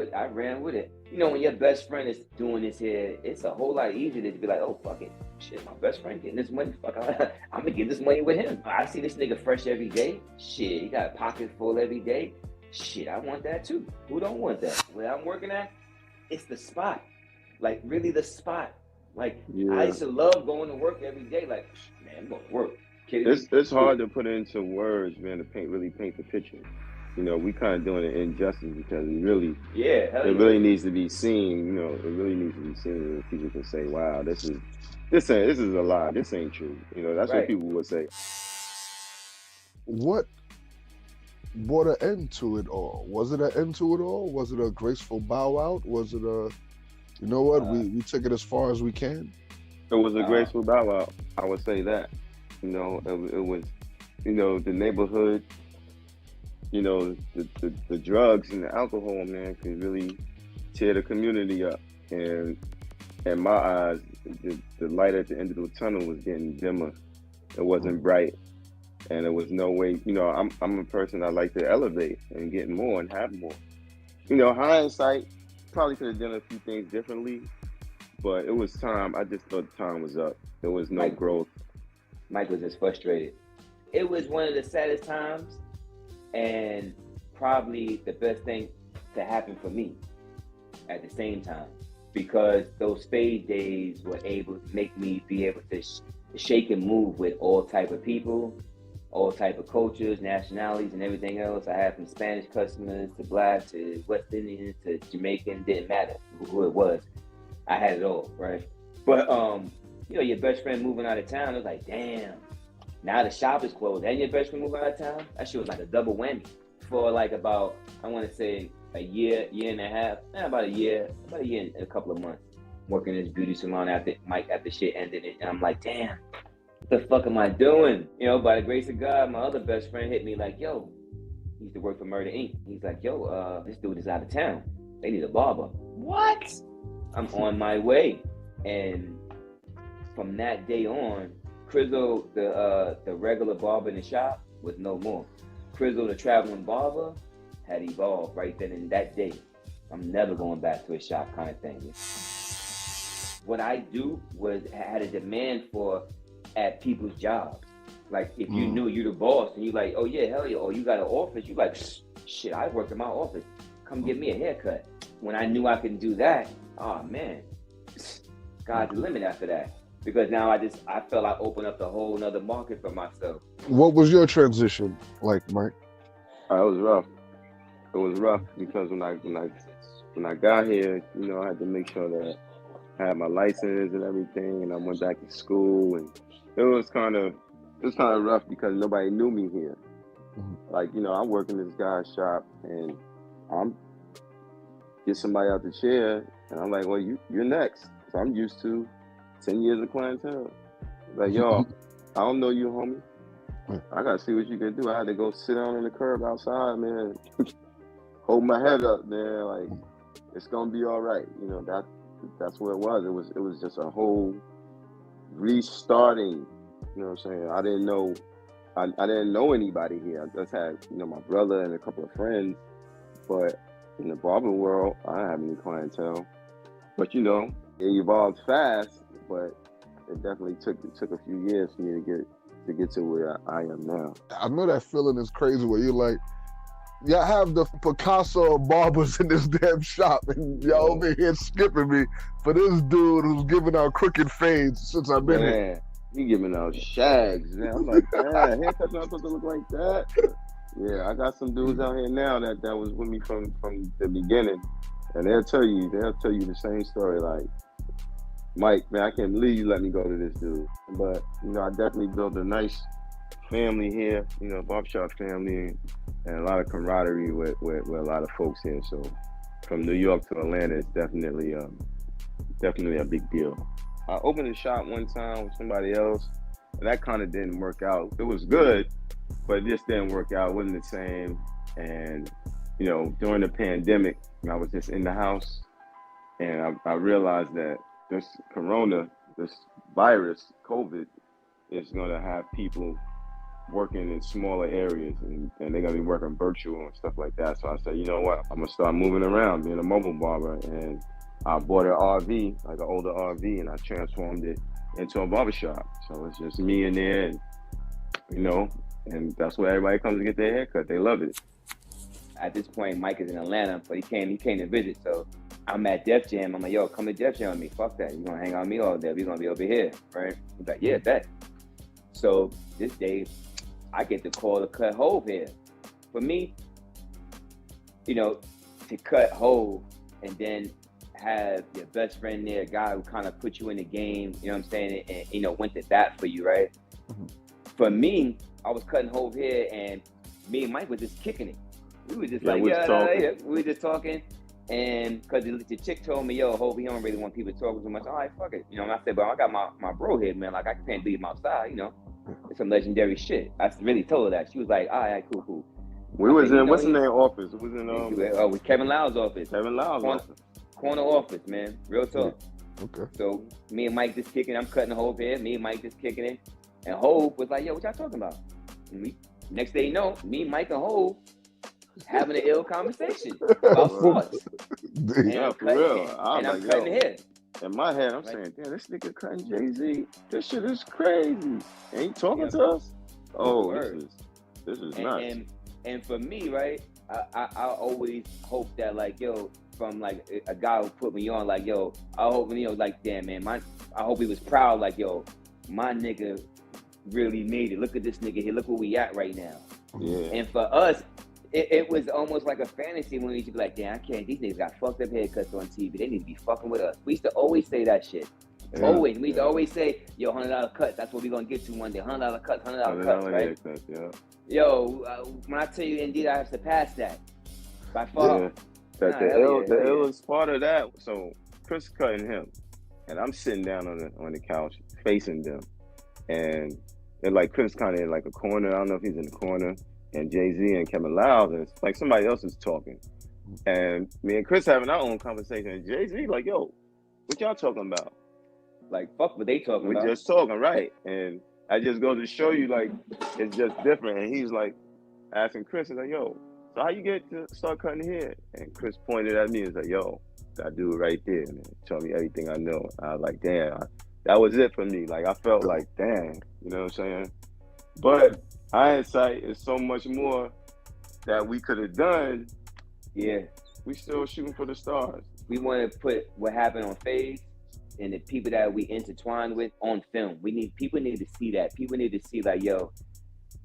with it. you know, when your best friend is doing this here, it's a whole lot easier to be like, oh, fuck it. Shit, my best friend getting this money. Fuck, I'm going to get this money with him. I see this nigga fresh every day. Shit, he got a pocket full every day. Shit, I want that too. Who don't want that? Where I'm working at, it's the spot. Like, really the spot. Like, I used to love going to work every day. Like, man, I'm going to work. It's hard to put it into words, man, to really paint the picture. You know, we kind of doing it injustice because it really needs to be seen. You know, it really needs to be seen. People can say, "Wow, this is a lie. This ain't true." You know, that's what people would say. What brought an end to it all? Was it an end to it all? Was it a graceful bow out? Was it a, you know what, we took it as far as we can? It was a graceful bow out. I would say that. You know, it was, you know, the neighborhood, you know, the drugs and the alcohol, man, can really tear the community up. And in my eyes, the light at the end of the tunnel was getting dimmer. It wasn't bright. And there was no way, you know, I'm a person I like to elevate and get more and have more. You know, hindsight, probably could have done a few things differently, but it was time. I just thought time was up. There was no growth. Mike was just frustrated. It was one of the saddest times and probably the best thing to happen for me at the same time, because those stage days were able to make me be able to shake and move with all type of people, all type of cultures, nationalities, and everything else. I had from Spanish customers to Black to West Indian to Jamaican, didn't matter who it was. I had it all, right? But you know, your best friend moving out of town, it was like, damn, now the shop is closed and your best friend moving out of town? That shit was like a double whammy. For like about, I want to say a year and a half, about a year and a couple of months, working in this beauty salon after shit ended. And I'm like, damn, what the fuck am I doing? You know, by the grace of God, my other best friend hit me like, yo, he used to work for Murder Inc. He's like, yo, this dude is out of town. They need a barber. What? I'm on my way. And from that day on, Chrizo, the regular barber in the shop, was no more. Chrizo, the traveling barber, had evolved right then and that day. I'm never going back to a shop kind of thing. What I do had a demand for at people's jobs. Like, if you knew you the boss and you like, oh yeah, hell yeah, or you got an office, you like, shit, I work in my office. Come get me a haircut. When I knew I could do that, oh man, sky's the limit after that. Because now I felt I opened up the whole nother market for myself. What was your transition like, Mike? It was rough. It was rough because when I got here, you know, I had to make sure that I had my license and everything, and I went back to school, and it was kind of rough because nobody knew me here. Like, you know, I work in this guy's shop, and I'm get somebody out the chair, and I'm like, well, you're next. So I'm used to 10 years of clientele. Like, yo, I don't know you, homie. I gotta see what you can do. I had to go sit down on the curb outside, man. Hold my head up, man. Like, it's gonna be all right. You know, that's what it was. It was just a whole restarting. You know what I'm saying? I didn't know anybody here. I just had, you know, my brother and a couple of friends. But in the barber world, I didn't have any clientele. But you know, it evolved fast. But it definitely took a few years for me to get to where I am now. I know that feeling is crazy where you're like, y'all have the Picasso barbers in this damn shop, and y'all over here skipping me for this dude who's giving out crooked fades since I've been here. He giving out shags, man. I'm like, man, haircuts not supposed to look like that. Yeah, I got some dudes out here now that was with me from the beginning, and they'll tell you the same story. Like, Mike, man, I can't believe you let me go to this dude. But, you know, I definitely built a nice family here, you know, barbershop family, and a lot of camaraderie with a lot of folks here. So from New York to Atlanta, it's definitely a big deal. I opened a shop one time with somebody else, and that kind of didn't work out. It was good, but it just didn't work out. It wasn't the same. And, you know, during the pandemic, I was just in the house, and I realized that this corona, this virus, COVID, is going to have people working in smaller areas, and they're gonna be working virtual and stuff like that. So I said, you know what, I'm gonna start moving around, being a mobile barber, and I bought an RV, like an older RV, and I transformed it into a barbershop. So it's just me in there, and, you know, and that's where everybody comes to get their haircut. They love it. At this point, Mike is in Atlanta, but he came to visit. So I'm at Def Jam. I'm like, yo, come to Def Jam with me. Fuck that. You gonna hang out with me all day? We gonna be over here, right? He's like, yeah, bet. So this day, I get the call to cut Hove here. For me, you know, to cut Hove and then have your best friend there, a guy who kind of put you in the game, you know what I'm saying, and you know, went to bat for you, right? Mm-hmm. For me, I was cutting Hove here, and me and Mike were just kicking it. We were just we were just talking, and because the chick told me, yo, Hove, he don't really want people talking too much. All right, fuck it. You know, and I said, but I got my bro here, man. Like, I can't leave him outside, you know. It's some legendary shit. I really told her that. She was like, all right, cool. We was in, what's the name office? It was in, with Kevin Lyle's office. Kevin Lyle's office. Corner office, man. Real talk. Yeah. Okay. So, me and Mike just kicking, I'm cutting Hove here. Me and Mike just kicking it. And Hove was like, yo, what y'all talking about? And next day, you know, me, Mike, and Hove having an ill conversation about sports. Yeah, for real. And I'm cutting hair. In my head, I'm saying, damn, this nigga cutting Jay-Z. This shit is crazy. Ain't talking to us? Oh, this is nuts. And for me, right, I always hope that, like, yo, from like a guy who put me on, like, yo, I hope, you know, like, damn, man, I hope he was proud, like, yo, my nigga really made it. Look at this nigga here. Look where we at right now. Yeah. And for us, it was almost like a fantasy when we used to be like, damn, I can't. These niggas got fucked up haircuts on TV. They need to be fucking with us. We used to always say that shit. Yeah. Always. We used to always say, yo, $100 cuts. That's what we're going to get to one day. $100 cuts, $100 cuts, right? Cuts, yeah. Yo, when I tell you, indeed, I have surpassed that. By far. Yeah. The illest part of that, so Chris cutting him, and I'm sitting down on the couch facing them. And they're like, Chris kind of in like a corner. I don't know if he's in the corner. And Jay-Z and Kevin Lyles, and it's like somebody else is talking. And me and Chris having our own conversation. And Jay-Z like, yo, what y'all talking about? Like, fuck what they talking about. We're just talking, right? And I just go to show you, like, it's just different. And he's like, asking Chris, he's like, yo, so how you get to start cutting hair? And Chris pointed at me and was like, yo, that dude right there, man, told me everything I know. I was like, damn, that was it for me. Like, I felt like, damn, you know what I'm saying? But hindsight is so much more that we could have done. Yeah. We still shooting for the stars. We want to put what happened on Phase and the people that we intertwined with on film. People need to see that. People need to see, like, yo,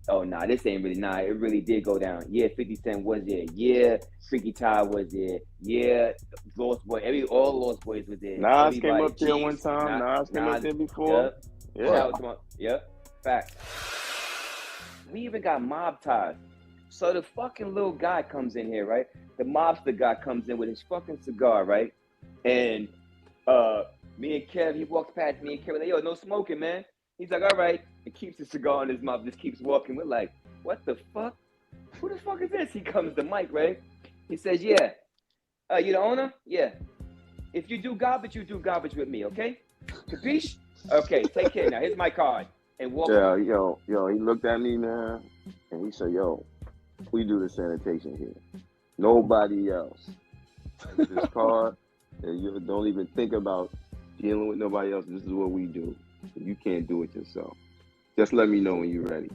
oh, nah, this ain't really, nah, it really did go down. Yeah, 50 Cent was there. Yeah, Freaky Ty was there. Yeah, Lost Boy, all Lost Boys was there. Nas came up there one time. Nas came up there before. Yep. Yeah. Yep. Fact. We even got mob ties. So the fucking little guy comes in here, right? The mobster guy comes in with his fucking cigar, right? And me and Kev, he walks past me and Kev, like, yo, no smoking, man. He's like, all right. And keeps the cigar in his mouth, just keeps walking. We're like, what the fuck? Who the fuck is this? He comes to Mike, right? He says, yeah. You the owner? Yeah. If you do garbage, you do garbage with me, okay? Capiche? Okay, take care now. Here's my card. And walk. Yeah, yo, he looked at me, man, and he said, yo, we do the sanitation here. Nobody else. This card, and you don't even think about dealing with nobody else. This is what we do. You can't do it yourself. Just let me know when you're ready.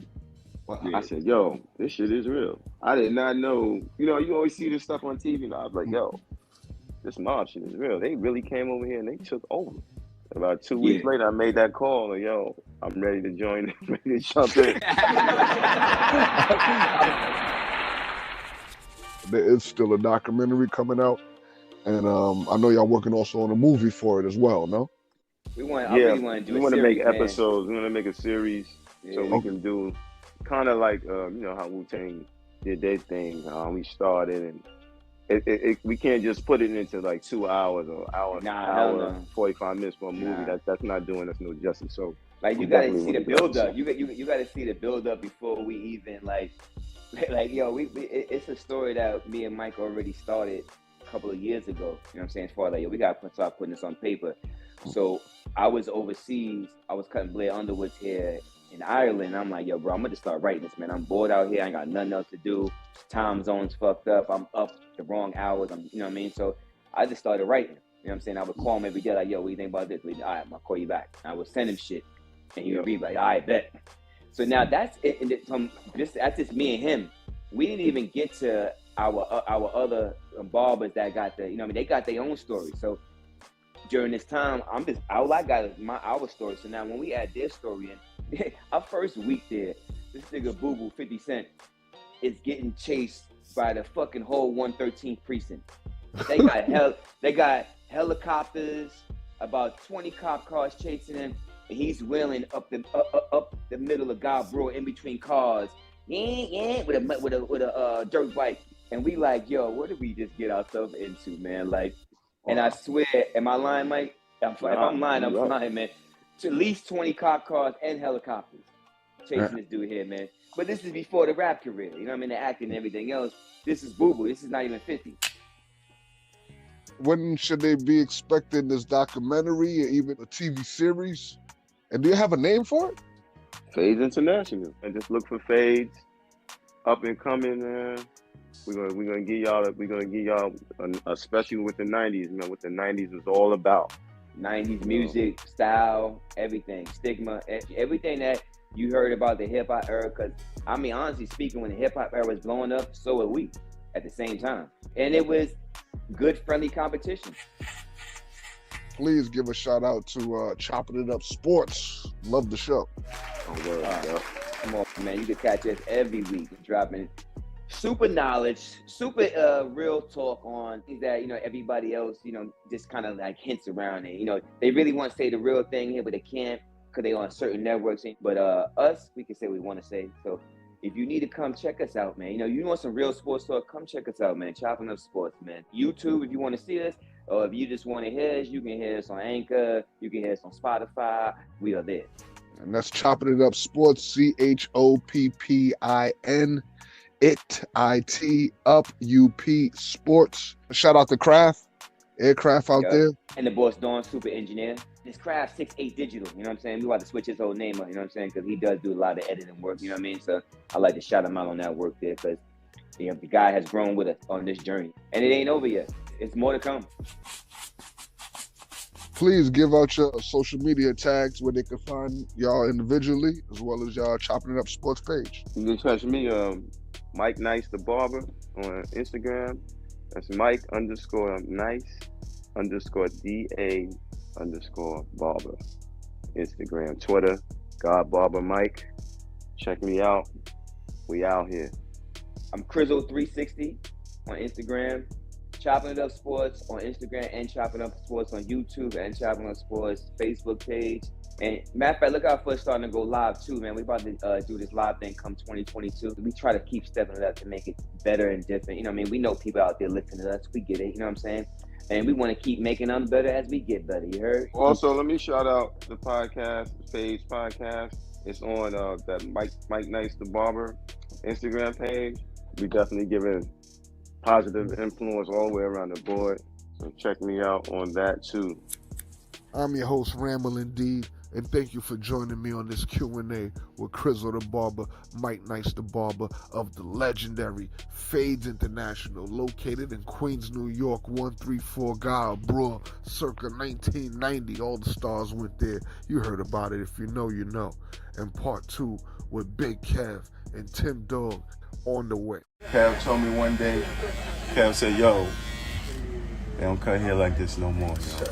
Wow. I said, yo, this shit is real. I did not know. You know, you always see this stuff on TV. And I was like, yo, this mob shit is real. They really came over here and they took over. About 2 weeks later, I made that call. And, yo, I'm ready to join. Ready to jump in. There is still a documentary coming out. And I know y'all working also on a movie for it as well, no? I really want to do we want to make episodes. We want to make a series so we can do kind of like, you know, how Wu-Tang did their thing. We started, and we can't just put it into like 2 hours or hour 45 minutes for a movie. That's not doing us no justice. So like, you got to see the build up. You got to see the build up before we even like yo, it's a story that me and Mike already started a couple of years ago. You know what I'm saying? As far as like, yo, we got to start putting this on paper. So I was overseas. I was cutting Blair Underwood's hair in Ireland. I'm like, yo, bro, I'm gonna just start writing this, man. I'm bored out here. I ain't got nothing else to do. Time zone's fucked up. I'm up the wrong hours. You know what I mean? So I just started writing. You know what I'm saying? I would call him every day, like, yo, what do you think about this? All right, I'll call you back. I would send him shit, and he would be like, all right, bet. So now that's it. And that's just me and him. We didn't even get to our other barbers that got the, you know what I mean? They got their own story. So during this time, all I got is our story. So now when we add their story in, our first week there, this nigga Boo Boo 50 Cent is getting chased by the fucking whole 113th precinct. They got helicopters, about 20 cop cars chasing him, and he's wheeling up the middle of God, bro, in between cars, with a dirt bike. And we like, yo, what did we just get ourselves into, man? Like, and I swear, am I lying, Mike? If I'm lying, I'm lying, man. To at least 20 cop cars and helicopters chasing this dude here, man. But this is before the rap career, you know what I mean? The acting and everything else. This is Boo Boo. This is not even 50. When should they be expecting this documentary or even a TV series? And do you have a name for it? Fades International. And just look for Fades, up and coming, man. We're gonna give y'all a special with the 90s, man. What the 90s was all about. 90s music, style, everything, stigma, everything that you heard about the hip hop era. Because I mean, honestly speaking, when the hip hop era was blowing up, so were we at the same time, and it was good, friendly competition. Please give a shout out to Chopping It Up Sports. Love the show. Come on, man. You can catch us every week dropping super knowledge, super real talk on things that, you know, everybody else, you know, just kind of like hints around it. You know, they really want to say the real thing here, but they can't because they on certain networks. But us, we can say what we want to say. So if you need to come check us out, man, you know, you want some real sports talk, come check us out, man. Chopping Up Sports, man. YouTube, if you want to see us, or if you just want to hear us, you can hear us on Anchor. You can hear us on Spotify. We are there. And that's Chopping It Up Sports, CHOPPIN. IT up UP Sports. Shout out to Craft, Aircraft out there. And the boss Dawn, super engineer. This Craft 68 Digital, you know what I'm saying? We about to switch his whole name up, you know what I'm saying? Because he does do a lot of editing work, you know what I mean? So I like to shout him out on that work there because, you know, the guy has grown with us on this journey. And it ain't over yet. It's more to come. Please give out your social media tags where they can find y'all individually as well as y'all Chopping It Up Sports page. You can catch me, Mike Nice the Barber on Instagram. That's Mike_Nice_DA_Barber. Instagram, Twitter, God Barber Mike. Check me out. We out here. I'm Chrizo360 on Instagram. Chopping It Up Sports on Instagram and Chopping Up Sports on YouTube and Chopping Up Sports Facebook page. And matter of fact, look out for us starting to go live too, man. We about to do this live thing come 2022. We try to keep stepping it up to make it better and different. You know what I mean? We know people out there listening to us. We get it. You know what I'm saying? And we want to keep making them better as we get better. You heard? Also, let me shout out the podcast, the Page Podcast. It's on that Mike Nice the Barber Instagram page. We definitely giving positive influence all the way around the board. So check me out on that too. I'm your host, Ramblin' D, and thank you for joining me on this Q&A with Chrizo the Barber, Mike Nice the Barber of the legendary Fades International, located in Queens, New York, 134 Guile Brewer, circa 1990. All the stars went there. You heard about it. If you know, you know. And part 2 with Big Kev and Tim Dog on the way. Kev told me one day, Kev said, yo, they don't cut hair like this no more, yo.